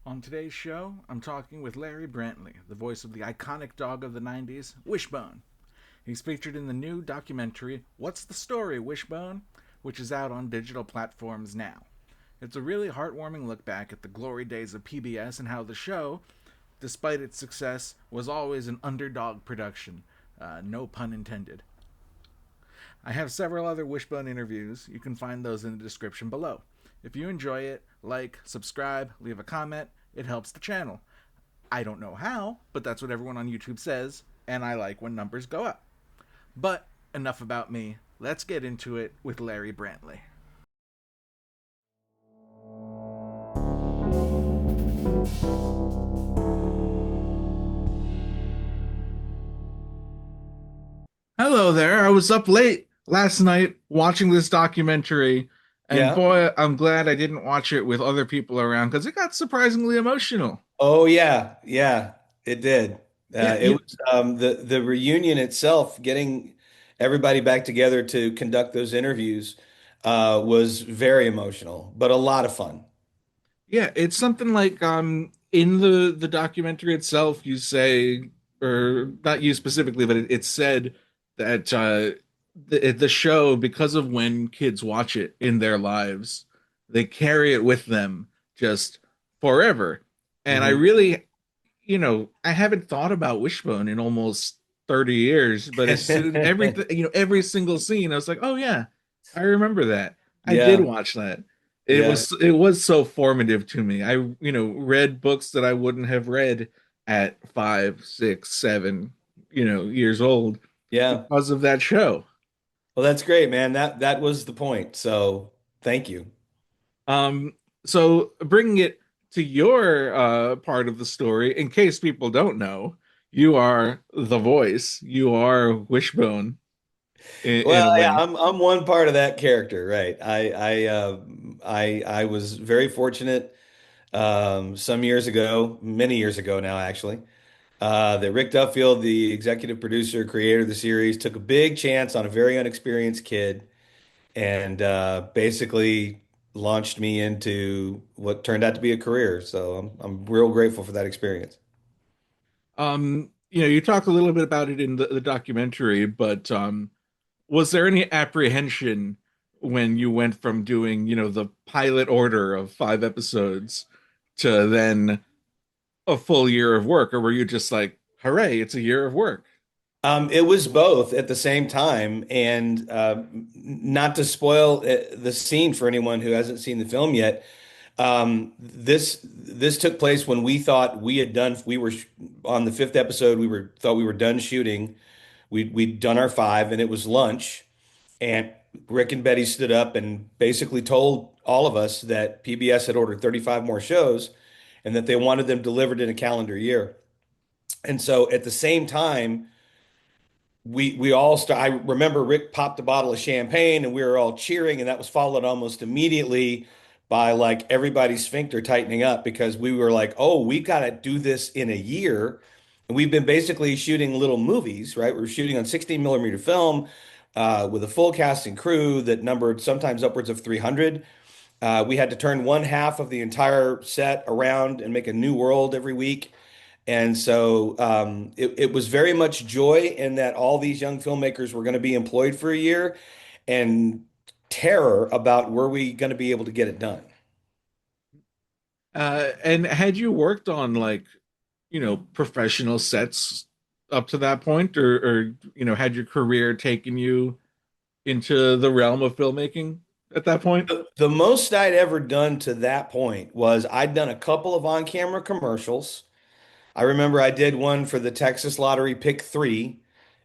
On today's show, I'm talking with Larry Brantley, the voice of the iconic dog of the 90s, Wishbone. He's featured in the new documentary, What's the Story, Wishbone?, which is out on digital platforms now. It's a really heartwarming look back at the glory days of PBS and how the show, despite its success, was always an underdog production. No pun intended. I have several other Wishbone interviews. You can find those in the description below. If you enjoy it, like, subscribe, leave a comment. It helps the channel. I don't know how, but that's what everyone on YouTube says, and I like when numbers go up. But enough about me. Let's get into it with Larry Brantley. Hello there. I was up late last night watching this documentary, and Yeah. boy, I'm glad I didn't watch it with other people around because it got surprisingly emotional. Oh yeah. Yeah. It did. Yeah, It was the reunion itself, getting everybody back together to conduct those interviews, was very emotional, but a lot of fun. yeah, it's something like in the documentary itself, you say, or not you specifically, but it's said that the show, because of when kids watch it in their lives, they carry it with them just forever. And I Hmm. really, I haven't thought about Wishbone in almost 30 years, but as soon everything, every single scene, I was like, oh yeah, I remember that. I did Yeah. watch that. Yeah. It was so formative to me. I, read books that I wouldn't have read at 5, 6, 7, years old Yeah. because of that show. Well, that's great, man. That was the point. So thank you. Um, so bringing it to your part of the story, in case people don't know, you are the voice. You are Wishbone in Well, a yeah, way. I'm one part of that character, right? I was very fortunate, some years ago, many years ago now, actually, that Rick Duffield, the executive producer, creator of the series, took a big chance on a very unexperienced kid and basically launched me into what turned out to be a career. So I'm real grateful for that experience. You talk a little bit about it in the documentary, but was there any apprehension when you went from doing, the pilot order of 5 episodes to then a full year of work, or were you just like, hooray, it's a year of work? It was both at the same time, and not to spoil the scene for anyone who hasn't seen the film yet. This took place when we thought we had done. We were on the fifth episode. We thought we were done shooting. We'd done our five, and it was lunch. And Rick and Betty stood up and basically told all of us that PBS had ordered 35 more shows, and that they wanted them delivered in a calendar year. And so at the same time, we all start. I remember Rick popped a bottle of champagne and we were all cheering, and that was followed almost immediately by like everybody's sphincter tightening up because we were like, oh, we got to do this in a year. And we've been basically shooting little movies, right? We were shooting on 16 millimeter film, with a full cast and crew that numbered sometimes upwards of 300. We had to turn one half of the entire set around and make a new world every week. And so it was very much joy in that all these young filmmakers were going to be employed for a year, and terror about were we going to be able to get it done. And had you worked on like, professional sets up to that point, or had your career taken you into the realm of filmmaking at that point? The most I'd ever done to that point was I'd done a couple of on-camera commercials. I remember I did one for the Texas Lottery Pick 3,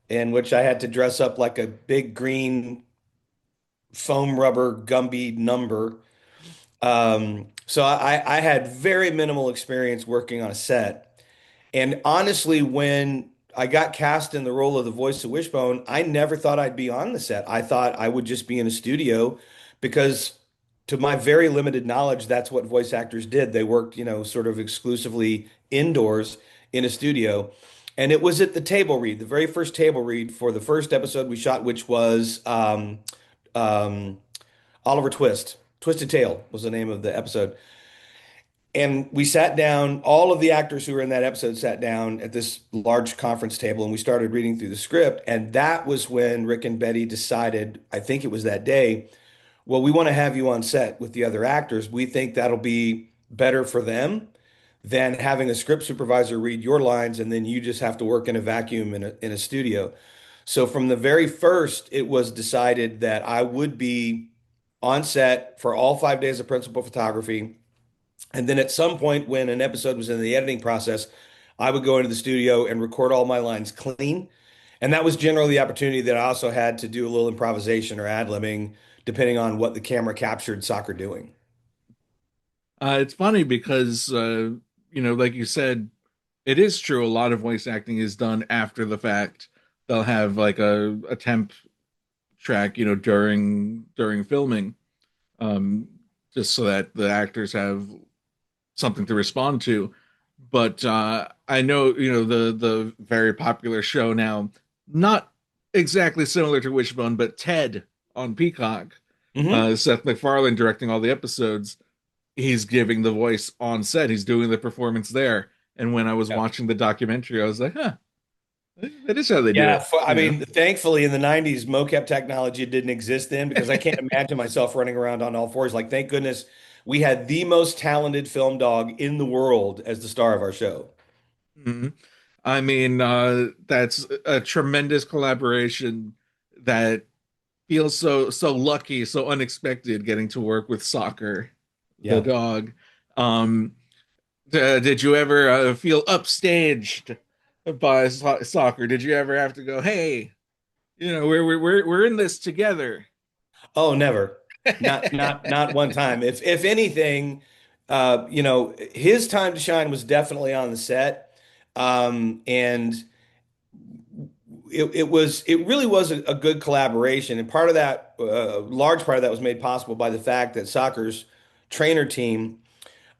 in which I had to dress up like a big green foam rubber Gumby number. So I had very minimal experience working on a set. And honestly, when I got cast in the role of the voice of Wishbone, I never thought I'd be on the set. I thought I would just be in a studio because, to my very limited knowledge, that's what voice actors did. They worked, sort of exclusively indoors in a studio. And it was at the table read, the very first table read for the first episode we shot, which was um, Oliver Twist. Twisted Tale was the name of the episode. And we sat down, all of the actors who were in that episode sat down at this large conference table and we started reading through the script. And that was when Rick and Betty decided, I think it was that day, well, we want to have you on set with the other actors. We think that'll be better for them than having a script supervisor read your lines and then you just have to work in a vacuum in a studio. So from the very first, it was decided that I would be on set for all 5 days of principal photography. And then at some point, when an episode was in the editing process, I would go into the studio and record all my lines clean. And that was generally the opportunity that I also had to do a little improvisation or ad-libbing, depending on what the camera captured Soccer doing. It's funny because, like you said, it is true. A lot of voice acting is done after the fact. They'll have like a temp track, during filming, um, just so that the actors have something to respond to. But I know, the very popular show now, not exactly similar to Wishbone, but Ted on Peacock. Hmm. Seth MacFarlane directing all the episodes. He's giving the voice on set. He's doing the performance there. And when I was Yeah. watching the documentary, I was like, huh, that is how they do Yeah, it, I mean, thankfully in the 90s, mocap technology didn't exist then because I can't imagine myself running around on all fours. Like, thank goodness we had the most talented film dog in the world as the star of our show. Mhm. I mean, that's a tremendous collaboration that feels so lucky, so unexpected getting to work with Soccer, the Yeah. dog. Um, did you ever feel upstaged by Soccer? Did you ever have to go, hey, we're in this together? Oh, never. Not one time. If anything, his time to shine was definitely on the set. And it really was a good collaboration. And part of that, large part of that was made possible by the fact that Soccer's trainer team,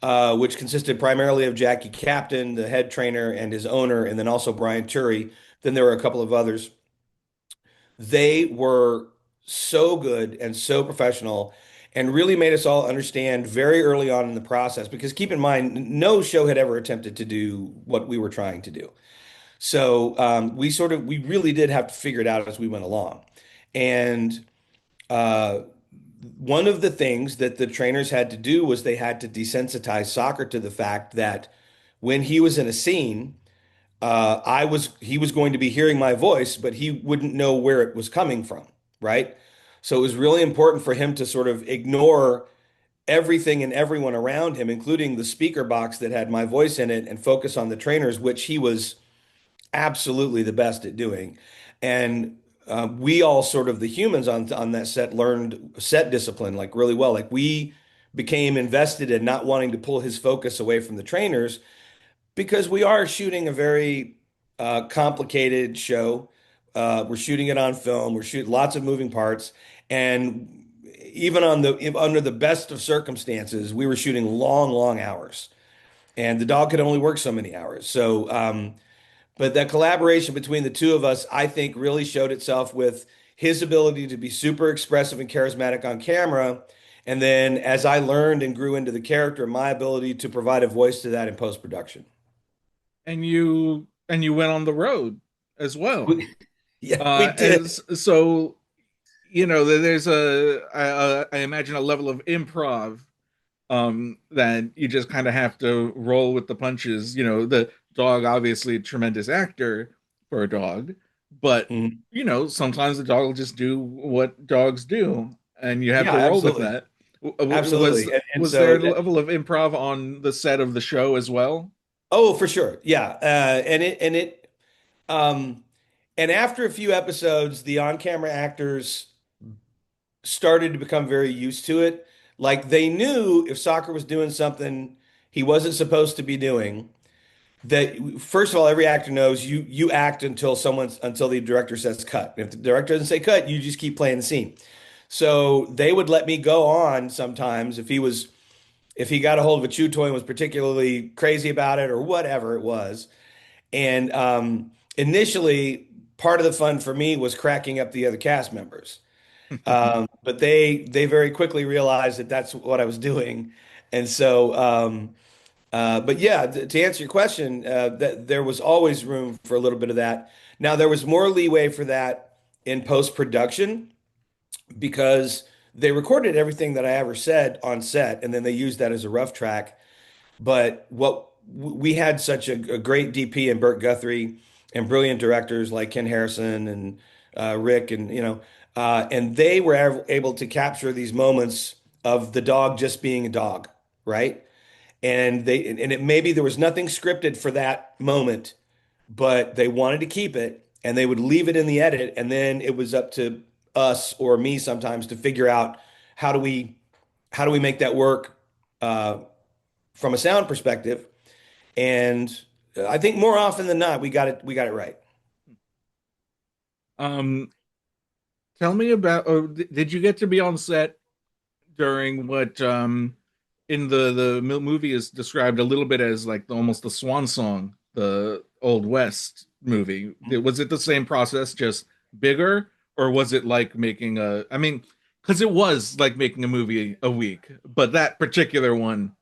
which consisted primarily of Jackie Captain, the head trainer, and his owner, and then also Brian Turi. Then there were a couple of others. They were so good and so professional and really made us all understand very early on in the process because keep in mind, no show had ever attempted to do what we were trying to do. So we really did have to figure it out as we went along. And uh, one of the things that the trainers had to do was they had to desensitize Soccer to the fact that when he was in a scene, he was going to be hearing my voice, but he wouldn't know where it was coming from, right? So it was really important for him to sort of ignore everything and everyone around him, including the speaker box that had my voice in it, and focus on the trainers, which he was absolutely the best at doing. And we all sort of the humans on that set learned set discipline like really well. Like we became invested in not wanting to pull his focus away from the trainers because we are shooting a very complicated show. We're shooting it on film. We're shooting lots of moving parts, and even under the best of circumstances, we were shooting long, long hours, and the dog could only work so many hours. So, but that collaboration between the two of us, I think, really showed itself with his ability to be super expressive and charismatic on camera. And then as I learned and grew into the character, my ability to provide a voice to that in post-production. And you went on the road as well. Yeah, we did. As so, there's I imagine a level of improv that you just kind of have to roll with the punches. The dog, obviously, a tremendous actor for a dog, but Mhm. sometimes the dog will just do what dogs do, and you have Yeah, to roll with absolutely. that. Was Absolutely. And was there so a level of improv on the set of the show as well? oh, for sure. Yeah. Um and after a few episodes, the on-camera actors started to become very used to it. Like they knew if Soccer was doing something he wasn't supposed to be doing, that first of all, every actor knows you act until the director says cut. If the director doesn't say cut, you just keep playing the scene. So they would let me go on sometimes if he got a hold of a chew toy and was particularly crazy about it or whatever it was. And initially, part of the fun for me was cracking up the other cast members. But they very quickly realized that that's what I was doing, and so But yeah, to answer your question, that there was always room for a little bit of that. Now there was more leeway for that in post-production because they recorded everything that I ever said on set, and then they used that as a rough track. But what we had such a great DP in Burt Guthrie and brilliant directors like Ken Harrison and Rick, and and they were able to capture these moments of the dog just being a dog, right? And it maybe there was nothing scripted for that moment, but they wanted to keep it, and they would leave it in the edit, and then it was up to us or me sometimes to figure out how do we how do we make that work uh, from a sound perspective. And I think more often than not, we got it right. Um, Tell me about, or did you get to be on set during what in the movie is described a little bit as like almost the swan song, the Old West movie? Was it the same process, just bigger, or was it like making a? I mean, because it was like making a movie a week, but that particular one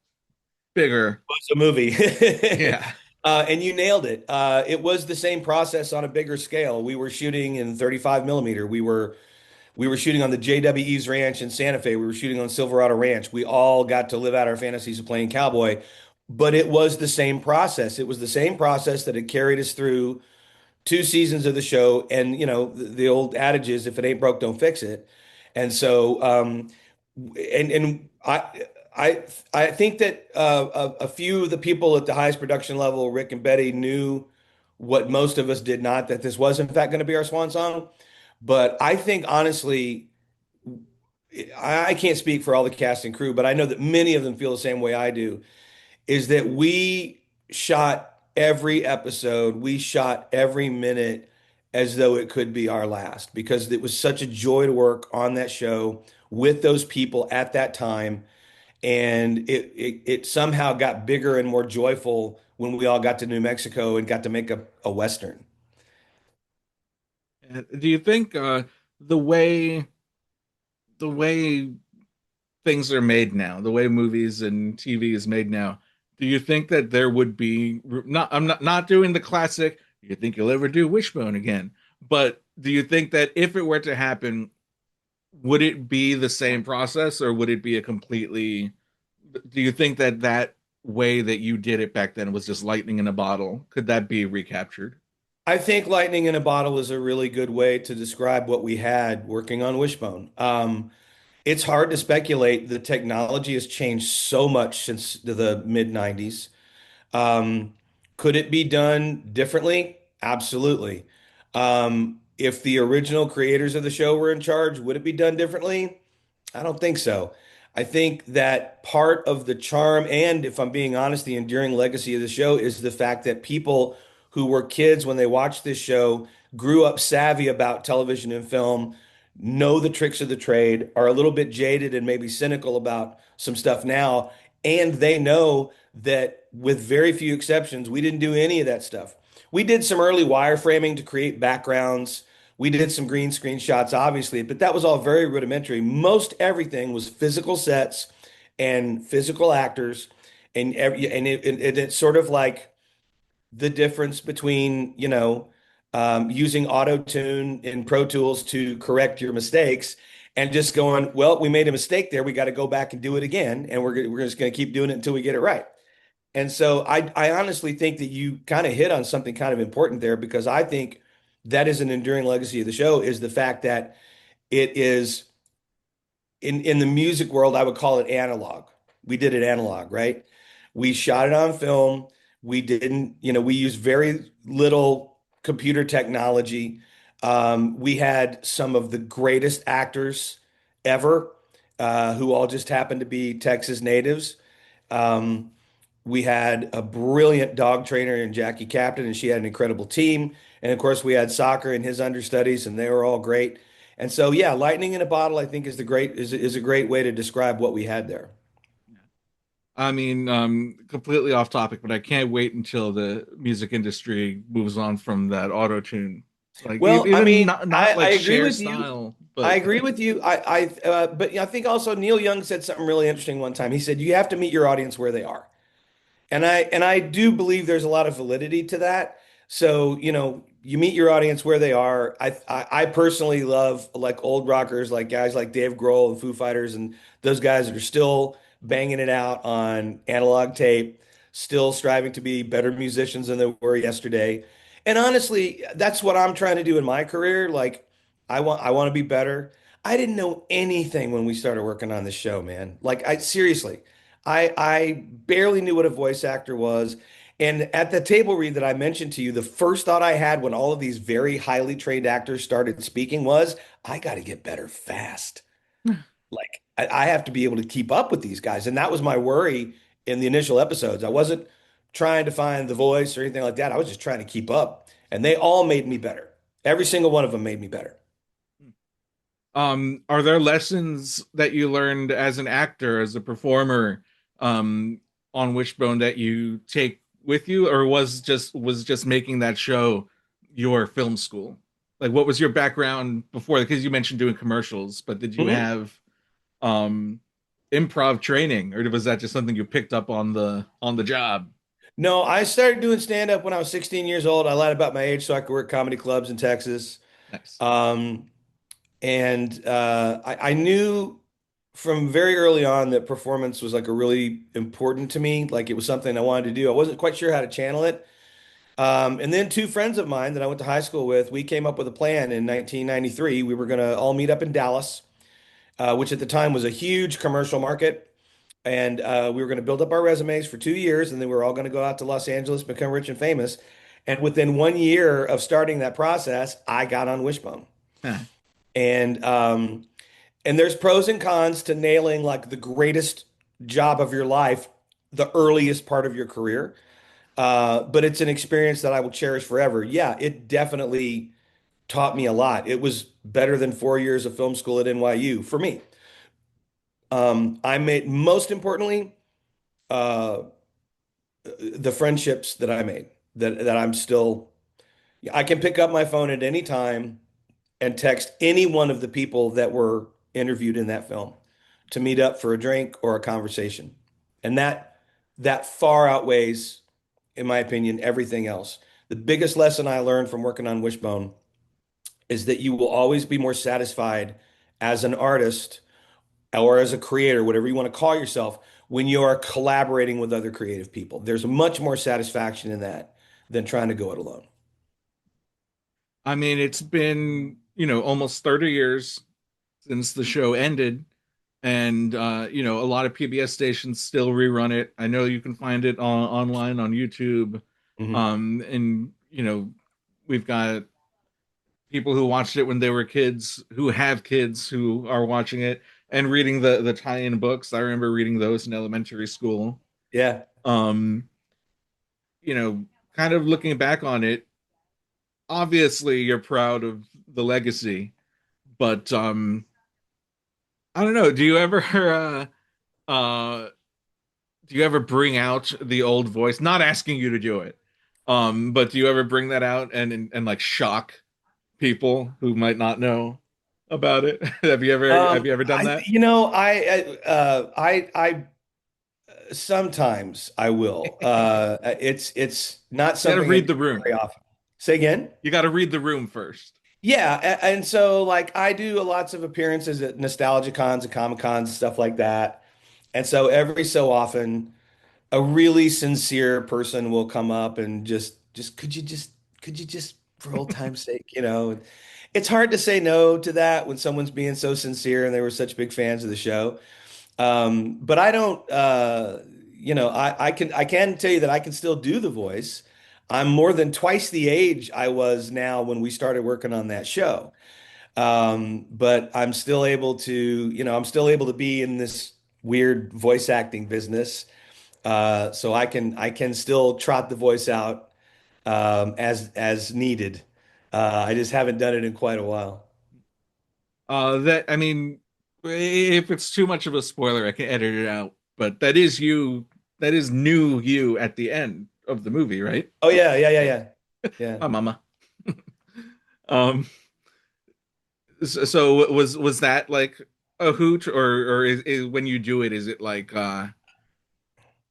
bigger. It's a movie. Yeah. And you nailed it. It was the same process on a bigger scale. We were shooting in 35 millimeter. We were shooting on the J.W. Eves Ranch in Santa Fe. We were shooting on Silverado Ranch. We all got to live out our fantasies of playing cowboy, but it was the same process. It was the same process that had carried us through 2 seasons of the show. And the old adage is, if it ain't broke, don't fix it. And so, and I think that a few of the people at the highest production level, Rick and Betty, knew what most of us did not, that this was in fact going to be our swan song. But I think honestly, I can't speak for all the cast and crew, but I know that many of them feel the same way I do, is that we shot every episode, we shot every minute as though it could be our last, because it was such a joy to work on that show with those people at that time. And it somehow got bigger and more joyful when we all got to New Mexico and got to make a Western. Do you think the way the way things are made now, the way movies and TV is made now, do you think that there would be not? I'm not doing the classic. Do you think you'll ever do Wishbone again? But do you think that if it were to happen, would it be the same process, or would it be a completely? Do you think that that way that you did it back then was just lightning in a bottle? Could that be recaptured? I think lightning in a bottle is a really good way to describe what we had working on Wishbone. It's hard to speculate. The technology has changed so much since the mid 90s. Um, could it be done differently? Absolutely. If the original creators of the show were in charge, would it be done differently? I don't think so. I think that part of the charm, and if I'm being honest, the enduring legacy of the show is the fact that people who were kids when they watched this show grew up savvy about television and film, know the tricks of the trade, are a little bit jaded and maybe cynical about some stuff now, and they know that with very few exceptions, we didn't do any of that stuff. We did some early wireframing to create backgrounds. We did some green screen shots, obviously, but that was all very rudimentary. Most everything was physical sets and physical actors, and it's sort of like the difference between, using auto tune in Pro Tools to correct your mistakes and just going, well, we made a mistake there. We got to go back and do it again, and we're just going to keep doing it until we get it right. And so I honestly think that you kind of hit on something kind of important there, because I think that is an enduring legacy of the show, is the fact that it is in the music world, I would call it analog. We did it analog, right? We shot it on film. We didn't, we used very little computer technology. We had some of the greatest actors ever, who all just happened to be Texas natives. Um, we had a brilliant dog trainer in Jackie Captain, and she had an incredible team. And of course, we had soccer and his understudies, and they were all great. And so, yeah, lightning in a bottle, I think, is a great way to describe what we had there. I mean, completely off topic, but I can't wait until the music industry moves on from that auto tune. Like Well, I even mean, not I like agree share with you. style, I but agree with you. But I think also Neil Young said something really interesting one time. He said, you have to meet your audience where they are. And I do believe there's a lot of validity to that. So, you meet your audience where they are. I personally love like old rockers, like guys like Dave Grohl and Foo Fighters and those guys that are still banging it out on analog tape, still striving to be better musicians than they were yesterday. And honestly, that's what I'm trying to do in my career. Like I want to be better. I didn't know anything when we started working on this show, man. Like I seriously. I barely knew what a voice actor was. And at the table read that I mentioned to you, the first thought I had when all of these very highly trained actors started speaking was, I got to get better fast. Like I have to be able to keep up with these guys. And that was my worry in the initial episodes. I wasn't trying to find the voice or anything like that. I was just trying to keep up. And they all made me better. Every single one of them made me better. Are there lessons that you learned as an actor, as a performer, um, on Wishbone that you take with you, or was just making that show your film school? Like, what was your background before? Because you mentioned doing commercials, but did you Mhm. have um improv training, or was that just something you picked up on the job? No, I started doing stand up when I was 16 years old. I lied about my age so I could work comedy clubs in Texas. Nice. Um, And I knew from very early on that performance was like a really important to me. Like it was something I wanted to do. I wasn't quite sure how to channel it. And then two friends of mine that I went to high school with, we came up with a plan in 1993. We were going to all meet up in Dallas, which at the time was a huge commercial market. And we were going to build up our resumes for 2 years, and then we were all going to go out to Los Angeles, become rich and famous. And within 1 year of starting that process, I got on Wishbone. Huh. And there's pros and cons to nailing like the greatest job of your life, the earliest part of your career. But it's an experience that I will cherish forever. Yeah, it definitely taught me a lot. It was better than 4 years of film school at NYU for me. I made, most importantly, uh, the friendships that I made that I'm still, I can pick up my phone at any time and text any one of the people that were interviewed in that film to meet up for a drink or a conversation. And that far outweighs, in my opinion, everything else. The biggest lesson I learned from working on Wishbone is that you will always be more satisfied as an artist or as a creator, whatever you want to call yourself, when you are collaborating with other creative people. There's much more satisfaction in that than trying to go it alone. I mean, it's been, almost 30 years since the show ended, and a lot of PBS stations still rerun it. I know you can find it online on YouTube. Mhm. And we've got people who watched it when they were kids, who have kids who are watching it and reading the tie-in books. I remember reading those in elementary school. Yeah. Um, you know, Kind of looking back on it, obviously you're proud of the legacy, but I don't know, uh do you ever bring out the old voice? Not asking you to do it. But do you ever bring that out and like shock people who might not know about it? Have you ever done I, that? you know, I sometimes I will. It's not You got to something I read do the room. very often. Say again? You got to read the room first. Yeah, and so like I do lots of appearances at nostalgia cons and comic cons and stuff like that. And so every so often, a really sincere person will come up and just could you just for old time's sake, it's hard to say no to that when someone's being so sincere and they were such big fans of the show. But I don't, I can tell you that I can still do the voice. I'm more than twice the age I was now when we started working on that show. But I'm still able to be in this weird voice acting business. So I can still trot the voice out as needed. I just haven't done it in quite a while. That I mean, if it's too much of a spoiler, I can edit it out. But that is you. That is new you at the end of the movie, right? Oh yeah, yeah, yeah, yeah, yeah. Hi, Mama. Um. So was that like a hoot, or when you do it, is it like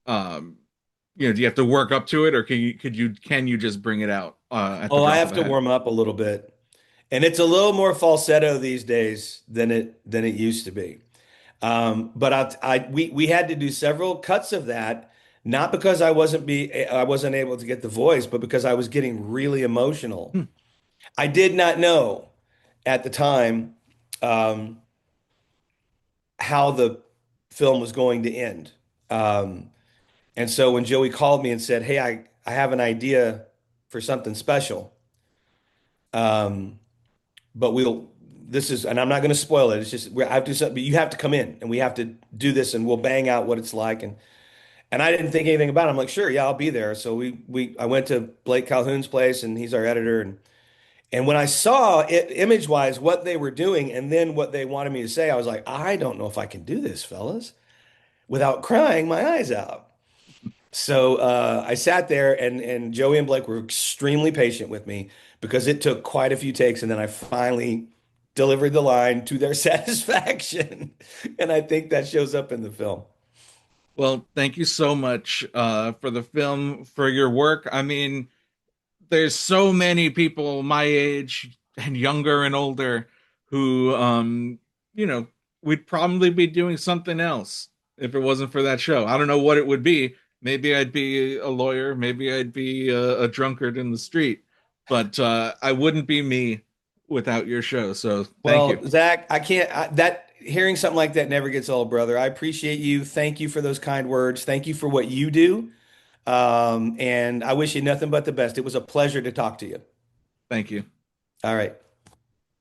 um Do you have to work up to it, or can you just bring it out at the Oh, I drop of have a to hat? warm up a little bit. And it's a little more falsetto these days than it used to be. But we had to do several cuts of that, not because I wasn't able to get the voice, but because I was getting really emotional. Hmm. I did not know at the time um, how the film was going to end. Um, and so when Joey called me and said, "Hey, I have an idea for something special," um, but this is, and I'm not going to spoil it. It's just I have to do something, but you have to come in and we have to do this and we'll bang out what it's like. And I didn't think anything about it. I'm like, sure, yeah, I'll be there. So I went to Blake Calhoun's place and he's our editor. And when I saw it image wise, what they were doing and then what they wanted me to say, I was like, I don't know if I can do this, fellas, without crying my eyes out. So I sat there and Joey and Blake were extremely patient with me because it took quite a few takes. And then I finally delivered the line to their satisfaction. And I think that shows up in the film. Well, thank you so much for the film, for your work. I mean, there's so many people my age and younger and older who you know we'd probably be doing something else if it wasn't for that show. I don't know what it would be. Maybe I'd be a lawyer, maybe I'd be a drunkard in the street, but I wouldn't be me without your show, so thank you. Well, Zach, I can't, that hearing something like that never gets old, brother. I appreciate you. Thank you for those kind words. Thank you for what you do. And I wish you nothing but the best. It was a pleasure to talk to you. Thank you. All right.